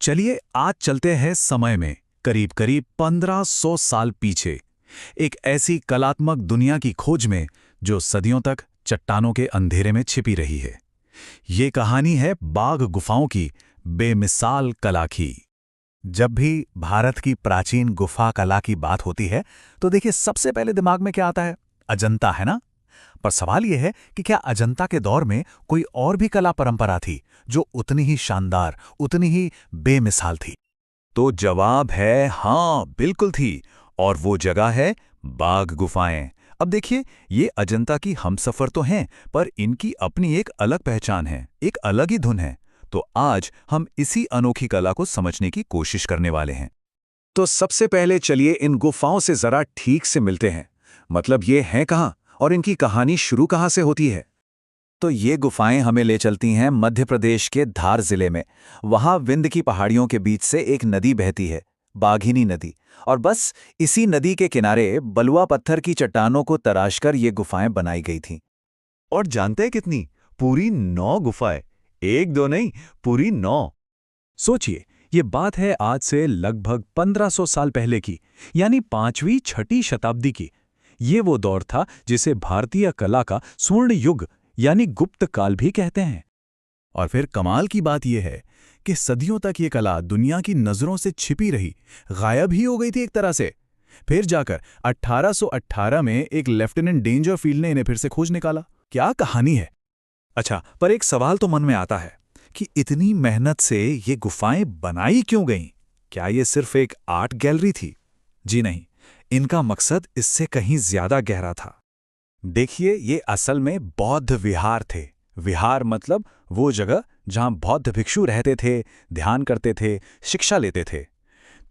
चलिए आज चलते हैं समय में करीब करीब 1500 साल पीछे, एक ऐसी कलात्मक दुनिया की खोज में जो सदियों तक चट्टानों के अंधेरे में छिपी रही है। ये कहानी है बाघ गुफाओं की बेमिसाल कला की। जब भी भारत की प्राचीन गुफा कला की बात होती है तो देखिए सबसे पहले दिमाग में क्या आता है? अजंता, है ना? पर सवाल यह है कि क्या अजंता के दौर में कोई और भी कला परंपरा थी जो उतनी ही शानदार, उतनी ही बेमिसाल थी? तो जवाब है हाँ, बिल्कुल थी। और वो जगह है बाघ गुफाएं। अब देखिए, ये अजंता की हमसफर तो हैं, पर इनकी अपनी एक अलग पहचान है, एक अलग ही धुन है। तो आज हम इसी अनोखी कला को समझने की कोशिश करने वाले हैं। तो सबसे पहले चलिए इन गुफाओं से जरा ठीक से मिलते हैं। मतलब ये हैं कहाँ और इनकी कहानी शुरू कहाँ से होती है? तो ये गुफाएं हमें ले चलती हैं मध्य प्रदेश के धार जिले में। वहां विंध्य की पहाड़ियों के बीच से एक नदी बहती है, बाघिनी नदी। और बस इसी नदी के किनारे बलुआ पत्थर की चट्टानों को तराशकर ये गुफाएं बनाई गई थीं। और जानते हैं कितनी? पूरी 9 गुफाएं। एक दो नहीं, पूरी 9। सोचिए, ये बात है आज से लगभग 1500 साल पहले की, यानी 5वीं 6ठी शताब्दी की। ये वो दौर था जिसे भारतीय कला का स्वर्ण युग यानी गुप्त काल भी कहते हैं। और फिर कमाल की बात यह है कि सदियों तक ये कला दुनिया की नजरों से छिपी रही, गायब ही हो गई थी एक तरह से। फिर जाकर 1818 में एक लेफ्टिनेंट डेंजरफील्ड ने इन्हें फिर से खोज निकाला। क्या कहानी है! अच्छा, पर एक सवाल तो मन में आता है कि इतनी मेहनत से ये गुफाएं बनाई क्यों गईं? क्या ये सिर्फ एक आर्ट गैलरी थी? जी नहीं, इनका मकसद इससे कहीं ज्यादा गहरा था। देखिए, ये असल में बौद्ध विहार थे। विहार मतलब वो जगह जहां बौद्ध भिक्षु रहते थे, ध्यान करते थे, शिक्षा लेते थे।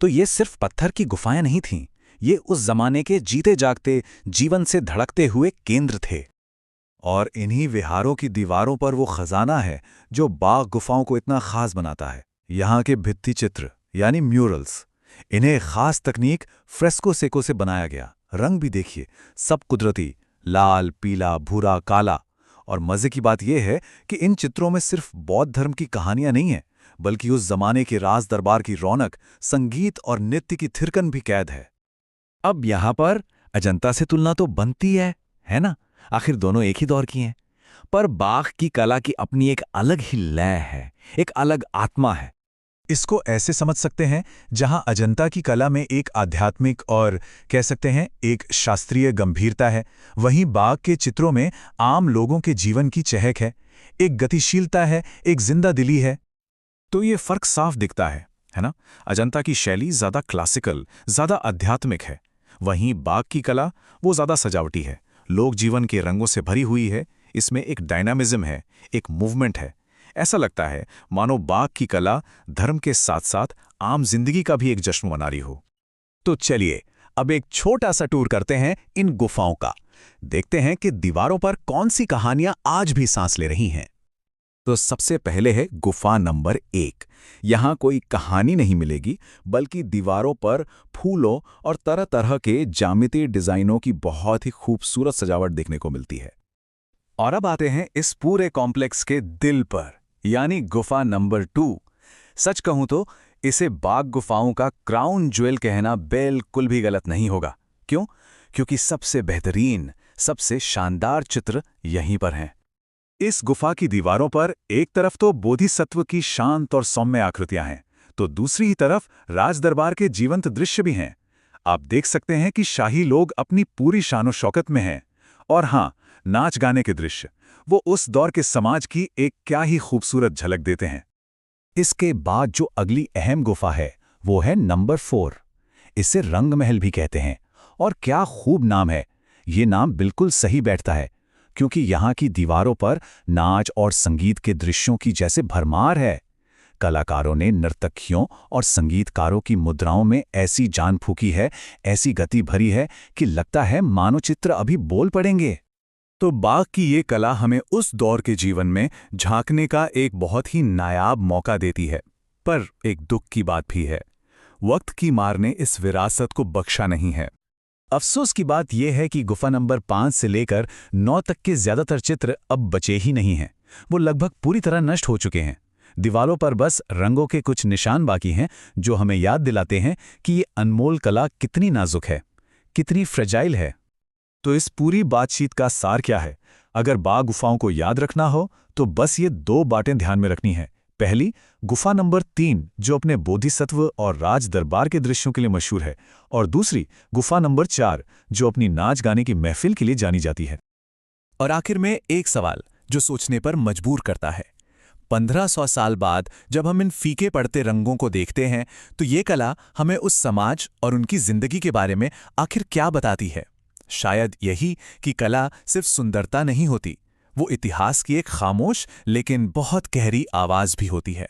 तो ये सिर्फ पत्थर की गुफाएं नहीं थीं, ये उस जमाने के जीते जागते, जीवन से धड़कते हुए केंद्र थे। और इन्हीं विहारों की दीवारों पर वो खजाना है जो बाघ गुफाओं को इतना खास बनाता है। यहाँ के भित्ति चित्र यानी म्यूरल्स, इन्हें खास तकनीक फ्रेस्को सेको से बनाया गया। रंग भी देखिए, सब कुदरती, लाल, पीला, भूरा, काला। और मजे की बात यह है कि इन चित्रों में सिर्फ बौद्ध धर्म की कहानियां नहीं हैं, बल्कि उस जमाने के राज दरबार की रौनक, संगीत और नृत्य की थिरकन भी कैद है। अब यहां पर अजंता से तुलना तो बनती है ना? आखिर दोनों एक ही दौर की हैं। पर बाघ की कला की अपनी एक अलग ही लय है, एक अलग आत्मा है। इसको ऐसे समझ सकते हैं, जहां अजंता की कला में एक आध्यात्मिक और कह सकते हैं एक शास्त्रीय गंभीरता है, वहीं बाघ के चित्रों में आम लोगों के जीवन की चहक है, एक गतिशीलता है, एक जिंदा दिली है। तो ये फर्क साफ दिखता है ना? अजंता की शैली ज्यादा क्लासिकल, ज्यादा आध्यात्मिक है, वहीं बाघ की कला वो ज्यादा सजावटी है, लोक जीवन के रंगों से भरी हुई है। इसमें एक डायनामिज्म है, एक मूवमेंट है। ऐसा लगता है मानो बाघ की कला धर्म के साथ साथ आम जिंदगी का भी एक जश्न मना रही हो। तो चलिए अब एक छोटा सा टूर करते हैं इन गुफाओं का। देखते हैं कि दीवारों पर कौन सी कहानियां आज भी सांस ले रही हैं। तो सबसे पहले है गुफा नंबर 1। यहां कोई कहानी नहीं मिलेगी, बल्कि दीवारों पर फूलों और तरह तरह के ज्यामितीय डिजाइनों की बहुत ही खूबसूरत सजावट देखने को मिलती है। और अब आते हैं इस पूरे कॉम्प्लेक्स के दिल पर, यानी गुफा नंबर 2। सच कहूं तो इसे बाघ गुफाओं का क्राउन ज्वेल कहना बिल्कुल भी गलत नहीं होगा। क्यों? क्योंकि सबसे बेहतरीन, सबसे शानदार चित्र यहीं पर हैं। इस गुफा की दीवारों पर एक तरफ तो बोधिसत्व की शांत और सौम्य आकृतियां हैं, तो दूसरी ही तरफ राजदरबार के जीवंत दृश्य भी हैं। आप देख सकते हैं कि शाही लोग अपनी पूरी शानो शौकत में हैं। और हां, नाच गाने के दृश्य, वो उस दौर के समाज की एक क्या ही खूबसूरत झलक देते हैं। इसके बाद जो अगली अहम गुफा है वो है नंबर 4। इसे रंग महल भी कहते हैं। और क्या खूब नाम है! ये नाम बिल्कुल सही बैठता है, क्योंकि यहाँ की दीवारों पर नाच और संगीत के दृश्यों की जैसे भरमार है। कलाकारों ने नर्तकियों और संगीतकारों की मुद्राओं में ऐसी जान फूंकी है, ऐसी गति भरी है कि लगता है मानो चित्र अभी बोल पड़ेंगे। तो बाघ की ये कला हमें उस दौर के जीवन में झांकने का एक बहुत ही नायाब मौका देती है। पर एक दुख की बात भी है, वक्त की मार ने इस विरासत को बख्शा नहीं है। अफसोस की बात यह है कि गुफा नंबर 5 से लेकर 9 तक के ज्यादातर चित्र अब बचे ही नहीं हैं। वो लगभग पूरी तरह नष्ट हो चुके हैं। दीवालों पर बस रंगों के कुछ निशान बाकी हैं जो हमें याद दिलाते हैं कि ये अनमोल कला कितनी नाजुक है, कितनी फ्रेजाइल है। तो इस पूरी बातचीत का सार क्या है? अगर बाघ गुफाओं को याद रखना हो तो बस ये 2 बातें ध्यान में रखनी है। पहली, गुफा नंबर 3 जो अपने बोधिसत्व और राज दरबार के दृश्यों के लिए मशहूर है, और दूसरी गुफा नंबर 4 जो अपनी नाच गाने की महफिल के लिए जानी जाती है। और आखिर में एक सवाल जो सोचने पर मजबूर करता है। 1500 साल बाद जब हम इन फीके पड़ते रंगों को देखते हैं तो ये कला हमें उस समाज और उनकी जिंदगी के बारे में आखिर क्या बताती है? शायद यही कि कला सिर्फ सुंदरता नहीं होती, वो इतिहास की एक खामोश लेकिन बहुत गहरी आवाज भी होती है।